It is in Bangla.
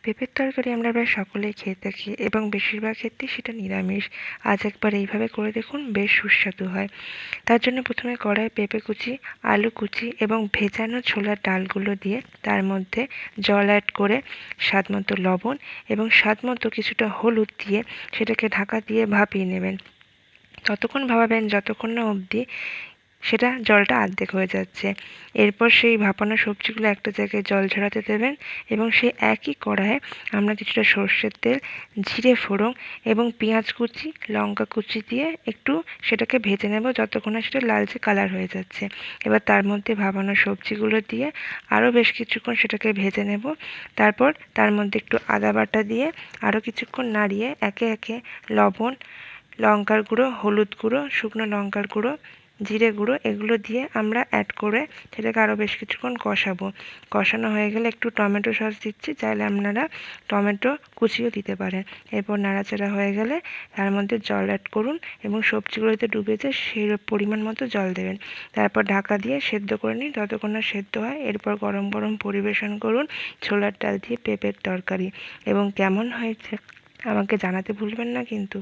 পেঁপের তরকারি আমরা প্রায় সকলেই খেয়ে থাকি এবং বেশিরভাগ ক্ষেত্রেই সেটা নিরামিষ। আজ একবার এইভাবে করে দেখুন, বেশ সুস্বাদু হয়। তার জন্য প্রথমে কড়াইয়ে পেঁপে কুচি, আলু কুচি এবং ভেজানো ছোলার ডালগুলো দিয়ে তার মধ্যে জল অ্যাড করে স্বাদমতো লবণ এবং স্বাদমতো কিছুটা হলুদ দিয়ে সেটাকে ঢাকা দিয়ে ভাপিয়ে নেবেন। ততক্ষণ ভাপাবেন যতক্ষণ না অবধি সেটা জলটা অর্ধেক হয়ে যাচ্ছে। এরপর সেই ভাপানো সবজিগুলো একটা জায়গায় জল ঝরাতে দেবেন এবং সেই একই কড়াইয়ে আমরা কিছুটা সর্ষের তেল, জিরে ফোড়ন এবং পেঁয়াজ কুচি, লঙ্কা কুচি দিয়ে একটু সেটাকে ভেজে নেব যতক্ষণ না সেটা লালচে কালার হয়ে যাচ্ছে। এবার তার মধ্যে ভাপানো সবজিগুলো দিয়ে আরও বেশ কিছুক্ষণ সেটাকে ভেজে নেব। তারপর তার মধ্যে একটু আদা বাটা দিয়ে আরও কিছুক্ষণ নাড়িয়ে একে একে লবণ, লঙ্কার গুঁড়ো, হলুদ গুঁড়ো, শুকনো লঙ্কার গুঁড়ো, জিরে গুঁড়ো এগুলো দিয়ে আমরা অ্যাড করে সেটাকে আরও বেশ কিছুক্ষণ কষাবো। কষানো হয়ে গেলে একটু টমেটো সস দিচ্ছি, চাইলে আপনারা টমেটো কুচিও দিতে পারেন। এরপর নাড়াচাড়া হয়ে গেলে তার মধ্যে জল অ্যাড করুন এবং সবজিগুলোতে ডুবেছে সেই পরিমাণ মতো জল দেবেন। তারপর ঢাকা দিয়ে সেদ্ধ করে নিন যতক্ষণ না সেদ্ধ হয়। এরপর গরম গরম পরিবেশন করুন ছোলার ডাল দিয়ে পেঁপের তরকারি। এবং কেমন হয়েছে আমাকে জানাতে ভুলবেন না কিন্তু।